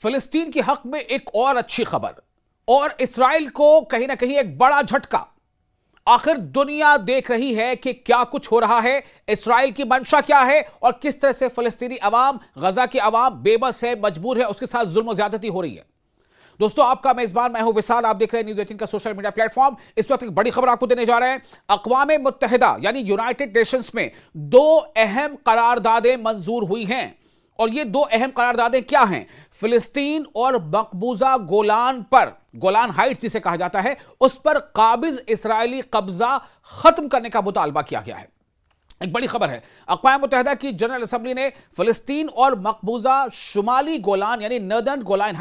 फिलिस्तीन के हक में एक और अच्छी खबर और इसराइल को कहीं ना कहीं एक बड़ा झटका। आखिर दुनिया देख रही है कि क्या कुछ हो रहा है, इसराइल की मंशा क्या है और किस तरह से फिलिस्तीनी अवाम, गजा की अवाम बेबस है, मजबूर है, उसके साथ जुल्म और ज्यादती हो रही है। दोस्तों, आपका मेजबान मैं हूं विशाल, आप देख रहे हैं न्यूज़ 18 का सोशल मीडिया प्लेटफॉर्म। इस वक्त एक बड़ी खबर आपको देने जा रहे हैं। अक़वाम मुत्तहिदा यानी यूनाइटेड नेशंस में दो अहम करारदादें मंजूर हुई हैं और ये दो अहम करारदादें क्या हैं? फिलिस्तीन और मकबूजा गोलान पर, गोलान हाइट्स जिसे कहा जाता है, उस पर काबिज इस्राएली कब्जा खत्म करने का मुतालबा किया गया है। एक बड़ी खबर है। अक़वाम मुत्तहिदा की जनरल असेंबली ने फिलिस्तीन और मकबूजा शुमाली गोलान यानी नदन गोलान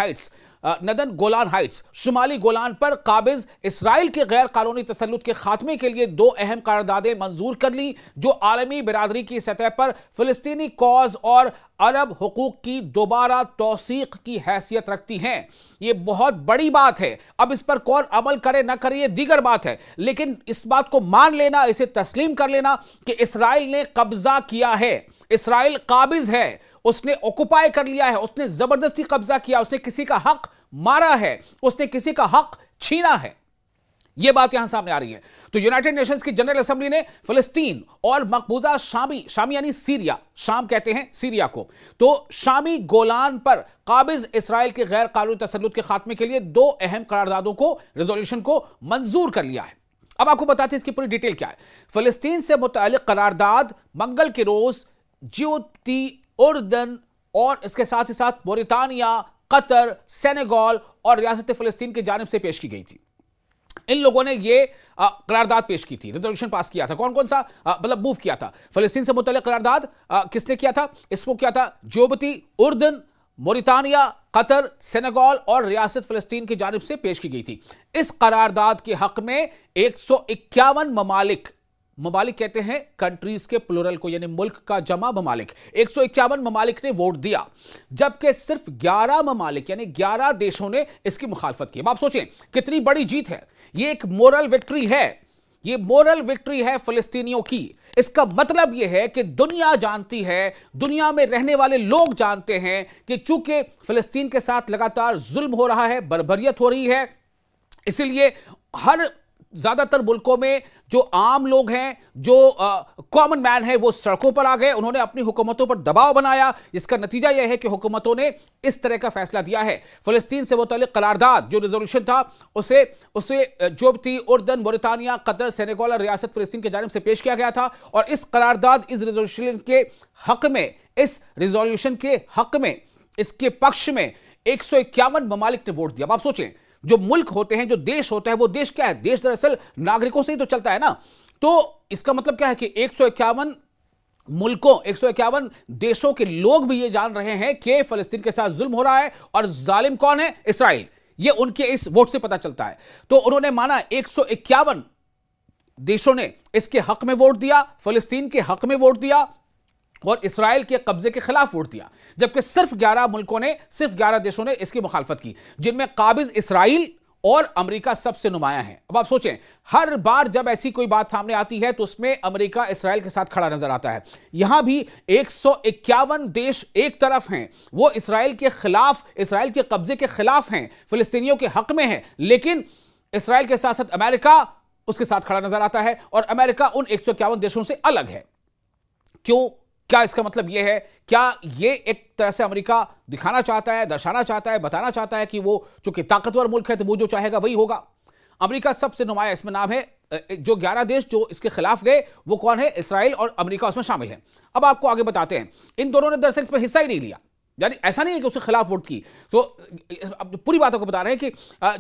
हाइट्स शुमाली गोलान पर काबिज इसराइल के गैर कानूनी तसल्लुत के खात्मे के लिए दो अहम करारदादें मंजूर कर ली, जो आलमी बिरादरी की सतह पर फिलिस्तीनी कॉज और अरब हुकूक की दोबारा तौसीक की हैसियत रखती हैं। यह बहुत बड़ी बात है। अब इस पर कौन अमल करे ना करे ये दीगर बात है, लेकिन इस बात को मान लेना, इसे तस्लीम कर लेना कि इसराइल ने कब्जा किया है, इसराइल काबिज है, उसने ऑक्युपाई कर लिया है, उसने जबरदस्ती कब्जा किया, उसने किसी का हक मारा है, उसने किसी का हक छीना है। यह बात यहां सामने आ रही है। तो यूनाइटेड नेशंस की जनरल असेंबली ने फिलिस्तीन और मकबूजा शामी यानी सीरिया, शाम कहते हैं सीरिया को, तो शामी गोलान पर काबिज इसराइल के गैर कानूनी तसल्लुत के खात्मे के लिए दो अहम करारदादों को, रेजोल्यूशन को मंजूर कर लिया है। अब आपको बताते हैं इसकी पूरी डिटेल क्या है। फिलिस्तीन से मुताल्लिक करारदाद मंगल के रोज जिबूती, उर्दन और इसके साथ ही साथ मोरितानिया, कतर, सेनेगल और रियासत फिलिस्तीन की जानिब से पेश की गई थी। इन लोगों ने ये करारदाद पेश की थी, रेजोल्यूशन पास किया था। कौन कौन सा मतलब मूव किया था? फिलिस्तीन से मुतल्लिक करारदाद किसने किया था? इसको किया था जिबूती, उर्दन, मोरितानिया, कतर, सेनेगल और रियासत फिलिस्तीन की जानिब से पेश की गई थी। इस करारदाद के हक में 151 ममालिक कहते हैं कंट्रीज के प्लूरल को, यानी मुल्क का जमा ममालिक, 151 ममालिक ने वोट दिया, जबकि सिर्फ 11 ममालिक यानी 11 देशों ने इसकी मुखालफत की। अब आप सोचें कितनी बड़ी जीत है। यह एक मोरल विक्ट्री है, यह मोरल विक्ट्री है फिलिस्तीनियों की। इसका मतलब यह है कि दुनिया जानती है, दुनिया में रहने वाले लोग जानते हैं कि चूंकि फिलिस्तीन के साथ लगातार जुल्म हो रहा है, बर्बरियत हो रही है, इसलिए हर ज्यादातर मुल्कों में जो आम लोग हैं, जो कॉमन मैन है, वो सड़कों पर आ गए। उन्होंने अपनी हुकूमतों पर दबाव बनाया। इसका नतीजा यह है कि हुकूमतों ने इस तरह का फैसला दिया है। फिलिस्तीन से मुतल्लिक करारदाद जो रेजोल्यूशन था, उसे जिबूती, उर्दन, मोरितानिया, कतर, सेनेगल और रियासत फिलिस्तीन की जानिब से पेश किया गया था। और इस करारदाद, इस रेजोल्यूशन के हक में, इसके पक्ष में 151 ममालिक ने वोट दिया। अब आप सोचें, जो मुल्क होते हैं, जो देश होता है, वो देश क्या है? देश दरअसल नागरिकों से ही तो चलता है ना। तो इसका मतलब क्या है कि 151 मुल्कों, 151 देशों के लोग भी ये जान रहे हैं कि फिलिस्तीन के साथ जुल्म हो रहा है और जालिम कौन है? इसराइल। ये उनके इस वोट से पता चलता है। तो उन्होंने माना 151 देशों ने इसके हक में वोट दिया, फिलिस्तीन के हक में वोट दिया और इसराइल के कब्जे के खिलाफ वोट दिया, जबकि सिर्फ 11 मुल्कों ने, सिर्फ 11 देशों ने इसकी मुखालफत की, जिनमें काबिज इसराइल और अमेरिका सबसे नुमाया है। अब आप सोचें, हर बार जब ऐसी कोई बात सामने आती है तो उसमें अमेरिका इसराइल के साथ खड़ा नजर आता है। यहां भी 151 देश एक तरफ हैं, वो इसराइल के खिलाफ, इसराइल के कब्जे के खिलाफ हैं, फिलिस्तीनियों के हक में है, लेकिन इसराइल के साथ साथ अमेरिका उसके साथ खड़ा नजर आता है और अमेरिका उन 151 देशों से अलग है। क्यों? क्या इसका मतलब यह है? क्या यह एक तरह से अमेरिका दिखाना चाहता है, दर्शाना चाहता है, बताना चाहता है कि वो चूंकि ताकतवर मुल्क है तो वो जो चाहेगा वही होगा? अमेरिका सबसे नुमाया इसमें नाम है। जो 11 देश जो इसके खिलाफ गए वो कौन है? इसराइल और अमेरिका उसमें शामिल है। अब आपको आगे बताते हैं, इन दोनों ने दरअसल इसमें हिस्सा ही नहीं लिया, यानी ऐसा नहीं है कि उसके खिलाफ वोट की। तो पूरी बातों को बता रहे हैं कि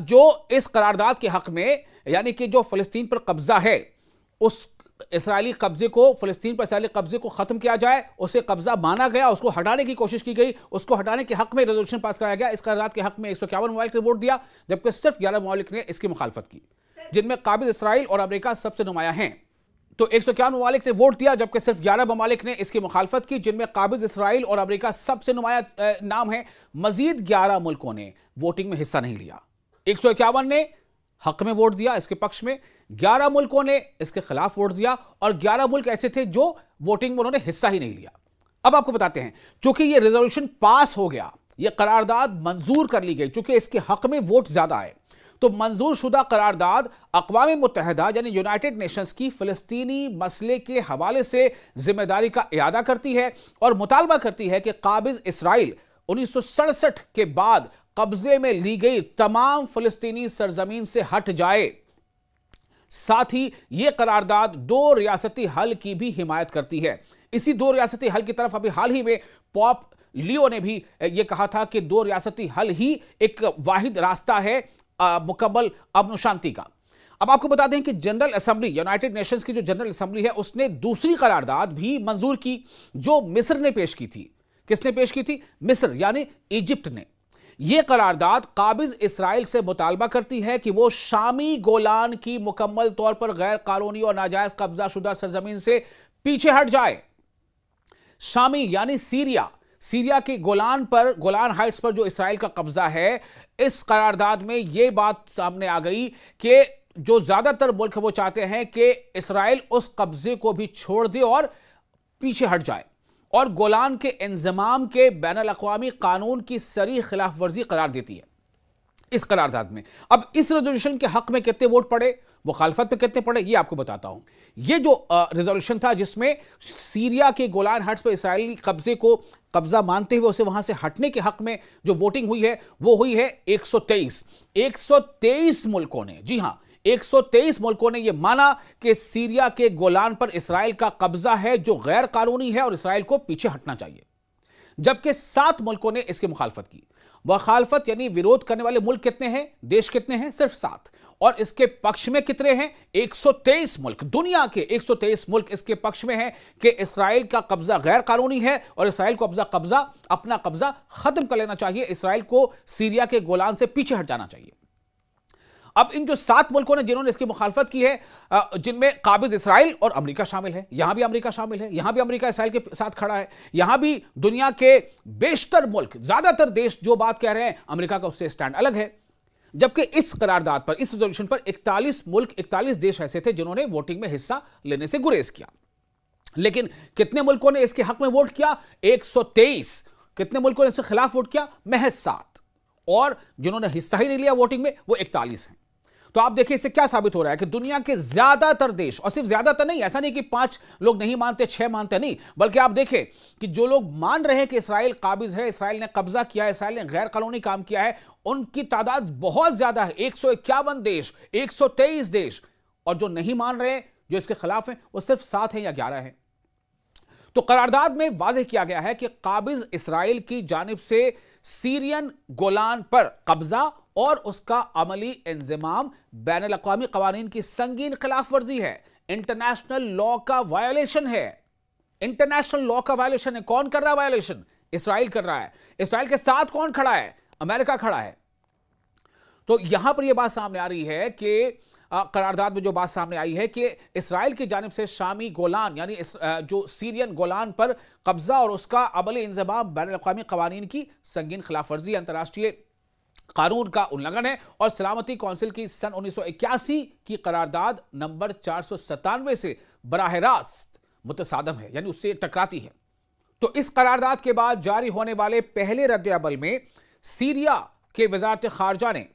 जो इस करारदाद के हक में, यानी कि जो फिलिस्तीन पर कब्जा है, उस इसराइली कब्जे को, फिलिस्तीन पर इसराइली कब्जे को खत्म किया जाए, उसे कब्जा माना गया, उसको हटाने की कोशिश की गई, उसको हटाने के हक में रेजोल्यूशन पास कराया गया। इस करारदाद के हक में 151 ममालिक ने वोट दिया, जबकि सिर्फ 11 ममालिक ने इसकी मुखालफत की, जिनमें काबिज इसराइल और अमेरिका सबसे नुमाया हैं। तो 151 ममालिक ने वोट दिया, जबकि सिर्फ 11 ममालिक ने इसकी मुखालफत की, जिनमें काबिज इसराइल और अमेरिका सबसे नुमाया नाम है। मजीद 11 मुल्कों ने वोटिंग में हिस्सा नहीं लिया। 151 ने हक में वोट दिया इसके पक्ष में, 11 मुल्कों ने इसके खिलाफ वोट दिया और 11 मुल्क ऐसे थे जो वोटिंग में उन्होंने हिस्सा ही नहीं लिया। अब आपको बताते हैं, चूंकि ये रेजोल्यूशन पास हो गया, यह करारदाद मंजूर कर ली गई, चूंकि इसके हक में वोट ज्यादा है। तो मंजूर शुदा करारदाद अक़वाम मुत्तहिदा यानी यूनाइटेड नेशंस की फ़लस्तीनी मसले के हवाले से जिम्मेदारी का इरादा करती है और मुतालबा करती है कि काबिज इसराइल 1967 के बाद कब्जे में ली गई तमाम फ़लस्तीनी सरजमीन से हट जाए। साथ ही यह करारदाद दो रियासती हल की भी हिमायत करती है। इसी दो रियासती हल की तरफ अभी हाल ही में पोप लियो ने भी यह कहा था कि दो रियासती हल ही एक वाहिद रास्ता है मुकम्मल अमन शांति का। अब आपको बता दें कि जनरल असेंबली, यूनाइटेड नेशंस की जो जनरल असेंबली है, उसने दूसरी करारदाद भी मंजूर की जो मिस्र ने पेश की थी। किसने पेश की थी? मिस्र यानी इजिप्ट ने। यह करारदाद काबिज इसराइल से मुतालबा करती है कि वो शामी गोलान की मुकम्मल तौर पर गैर कानूनी और नाजायज कब्जा शुदा सरजमीन से पीछे हट जाए। शामी यानी सीरिया के गोलान पर, गोलान हाइट्स पर जो इसराइल का कब्जा है, इस करारदाद में यह बात सामने आ गई कि जो ज्यादातर मुल्क वो चाहते हैं कि इसराइल उस कब्जे को भी छोड़ दे और पीछे हट जाए और गोलान के इंजमाम के बैनुल अक़वामी कानून की सरी खिलाफ वर्जी करार देती है इस करारदाद में। अब इस रेजोल्यूशन के हक में कितने वोट पड़े, मुखालफत पे कितने पड़े, ये आपको बताता हूं। ये जो रेजोल्यूशन था जिसमें सीरिया के गोलान हाइट्स पर इसराइली कब्जे को कब्जा मानते हुए उसे वहां से हटने के हक में जो वोटिंग हुई है वो हुई है 123 मुल्कों ने, जी हां 123 मुल्कों ने यह माना कि सीरिया के गोलान पर इसराइल का कब्जा है जो गैर कानूनी है और इसराइल को पीछे हटना चाहिए। जबकि 7 मुल्कों ने इसकी मुखालफत की। मुखालफत यानी विरोध करने वाले मुल्क कितने हैं, देश कितने हैं? सिर्फ 7। और इसके पक्ष में कितने हैं? 123 मुल्क। दुनिया के 123 मुल्क इसके पक्ष में हैं कि इसराइल का कब्जा गैर कानूनी है और इसराइल को अपना कब्जा खत्म कर लेना चाहिए, इसराइल को सीरिया के गोलान से पीछे हट जाना चाहिए। अब इन जो 7 मुल्कों ने जिन्होंने इसकी मुखालफत की है, जिनमें काबिज इसराइल और अमेरिका शामिल है, यहां भी अमेरिका शामिल है, यहां भी अमेरिका इसराइल के साथ खड़ा है, यहां भी दुनिया के बेशतर मुल्क, ज्यादातर देश जो बात कह रहे हैं, अमेरिका का उससे स्टैंड अलग है। जबकि इस करारदाद पर, इस रेजोल्यूशन पर 41 मुल्क, 41 देश ऐसे थे जिन्होंने वोटिंग में हिस्सा लेने से गुरेज किया। लेकिन कितने मुल्कों ने इसके हक में वोट किया? 123। कितने मुल्कों ने इसके खिलाफ वोट किया? महज 7। और जिन्होंने हिस्सा ही नहीं लिया वोटिंग में वो 41 हैं। तो आप देखिए इससे क्या साबित हो रहा है कि दुनिया के ज्यादातर देश, और सिर्फ ज्यादातर नहीं, ऐसा नहीं कि 5 लोग नहीं मानते, 6 मानते, नहीं, बल्कि आप देखें कि जो लोग मान रहे हैं कि इसराइल काबिज है, इसराइल ने कब्जा किया है, इसराइल ने गैर कानूनी काम किया है, उनकी तादाद बहुत ज्यादा है। 151 देश, 123 देश। और जो नहीं मान रहे, जो इसके खिलाफ हैं, वो सिर्फ 7 हैं या 11 हैं। तो करारदाद में वाज़ेह किया गया है कि काबिज इसराइल की जानिब से सीरियन गोलान पर कब्जा और उसका अमली इंजमाम बैनुल अक़वामी क़वानीन की संगीन खिलाफ वर्जी है, इंटरनेशनल लॉ का वायोलेशन है। इंटरनेशनल लॉ का वायोलेशन है। कौन कर रहा है वायोलेशन? इसराइल कर रहा है। इसराइल के साथ कौन खड़ा है? अमेरिका खड़ा है। तो यहां पर यह बात सामने आ रही है कि करारदाद में जो बात सामने आई है कि इसराइल की जानिब से शामी गोलान यानी जो सीरियन गोलान पर कब्जा और उसका अमली इंजमाम बैनुल अक़वामी क़वानीन की संगीन खिलाफ वर्जी, अंतर्राष्ट्रीय कानून का उल्लंघन है और सलामती कौंसिल की सन 1981 की करारदाद नंबर 497 से बराह रास्त मुतसादम है, यानी उससे टकराती है। तो इस करारदाद के बाद जारी होने वाले पहले रद्द-ए-अमल में सीरिया के वज़ारत ख़ारजा ने,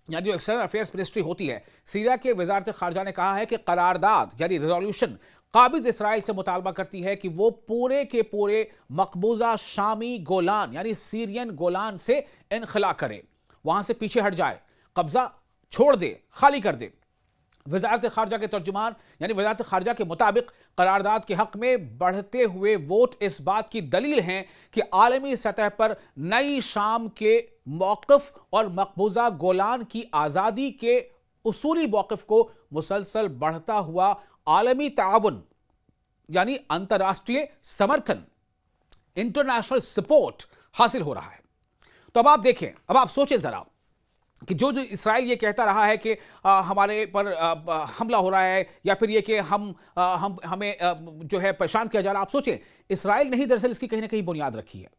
यानी जो एक्सटर्नल अफेयर्स मिनिस्ट्री होती है, सीरिया के वज़ारत ख़ारजा ने कहा है कि करारदाद यानी रेजोल्यूशन काबिज इसराइल से मुतालबा करती है कि वो पूरे के पूरे मकबूजा शामी गोलान यानी सीरियन गोलान से इनखला करे, वहां से पीछे हट जाए, कब्जा छोड़ दे, खाली कर दे। वज़ारत ख़ारजा के तर्जुमान यानी वज़ारत ख़ारजा के मुताबिक करारदाद के हक में बढ़ते हुए वोट इस बात की दलील हैं कि आलमी सतह पर नई शाम के मौक़िफ़ और मकबूजा गोलान की आज़ादी के उसूली मौक़िफ़ को मुसलसल बढ़ता हुआ आलमी ताउन यानी अंतर्राष्ट्रीय समर्थन, इंटरनेशनल सपोर्ट हासिल हो रहा है। तो अब आप देखें, अब आप सोचें जरा कि जो इसराइल ये कहता रहा है कि हमारे पर हमला हो रहा है या फिर ये कि हमें जो है परेशान किया जा रहा है, आप सोचें इसराइल ने ही दरअसल इसकी कहीं ना कहीं बुनियाद रखी है।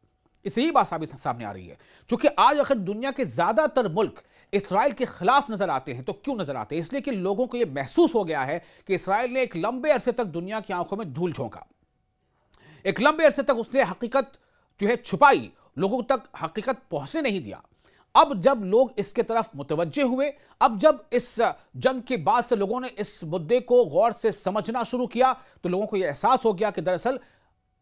इससे ही बात सामने आ रही है। क्योंकि आज अगर दुनिया के ज्यादातर मुल्क इसराइल के खिलाफ नजर आते हैं तो क्यों नजर आते हैं? इसलिए कि लोगों को यह महसूस हो गया है कि इसराइल ने एक लंबे अरसे तक दुनिया की आंखों में धूल झोंका, एक लंबे अरसे तक उसने हकीकत जो है छुपाई, लोगों तक हकीकत पहुंचने नहीं दिया। अब जब लोग इसके तरफ मुतवज्जे हुए, अब जब इस जंग के बाद से लोगों ने इस मुद्दे को गौर से समझना शुरू किया, तो लोगों को यह एहसास हो गया कि दरअसल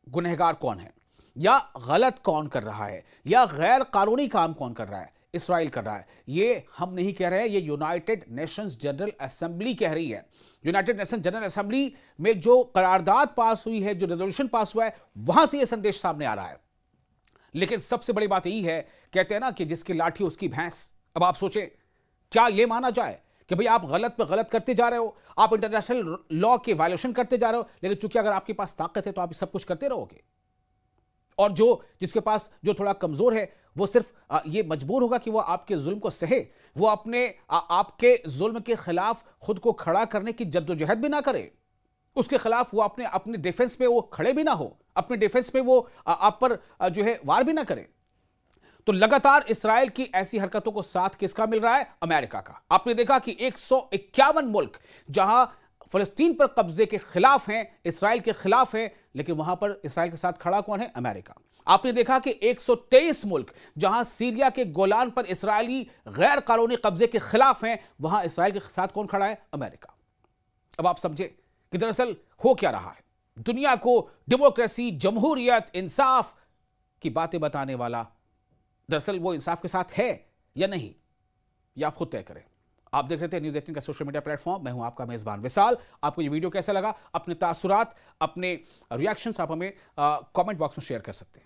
गुनहगार कौन है, या गलत कौन कर रहा है, या गैर कानूनी काम कौन कर रहा है। इस्राइल कर रहा है। ये हम नहीं कह रहे हैं, ये यूनाइटेड नेशंस जनरल असेंबली कह रही है। यूनाइटेड नेशंस जनरल असेंबली में जो करारदाद पास हुई है, जो रेजोल्यूशन पास हुआ है, वहां से ये संदेश सामने आ रहा है। लेकिन सबसे बड़ी बात यही है, कहते हैं ना कि जिसकी लाठी उसकी भैंस। अब आप सोचें, क्या यह माना जाए कि भाई आप गलत पे गलत करते जा रहे हो, आप इंटरनेशनल लॉ के वायलेशन करते जा रहे हो, लेकिन चूंकि अगर आपके पास ताकत है तो आप सब कुछ करते रहोगे, और जिसके पास जो थोड़ा कमजोर है वो सिर्फ ये मजबूर होगा कि वो आपके जुल्म को सहे, वो आपके जुल्म के खिलाफ खुद को खड़ा करने की जद्दोजहद भी ना करे, उसके खिलाफ वो अपने डिफेंस में वो खड़े भी ना हो, अपने डिफेंस में वो आप पर जो है वार भी ना करे। तो लगातार इस्राएल की ऐसी हरकतों को साथ किसका मिल रहा है? अमेरिका का। आपने देखा कि 151 मुल्क जहां फलस्तीन पर कब्जे के खिलाफ हैं, इस्राएल के खिलाफ हैं, लेकिन वहां पर इस्राएल के साथ खड़ा कौन है? अमेरिका। आपने देखा कि 123 मुल्क जहां सीरिया के गोलान पर इस्राएली गैर कानूनी कब्जे के खिलाफ हैं, वहां इस्राएल के साथ कौन खड़ा है? अमेरिका। अब आप समझे कि दरअसल हो क्या रहा है। दुनिया को डेमोक्रेसी, जमहूरियत, इंसाफ की बातें बताने वाला दरअसल वो इंसाफ के साथ है या नहीं, यह आप खुद तय करें। आप देख रहे थे न्यूज़ 18 का सोशल मीडिया प्लेटफॉर्म। मैं हूं आपका मेजबान विशाल। आपको ये वीडियो कैसा लगा? अपने तासुरात, अपने रिएक्शंस आप हमें कमेंट बॉक्स में शेयर कर सकते हैं।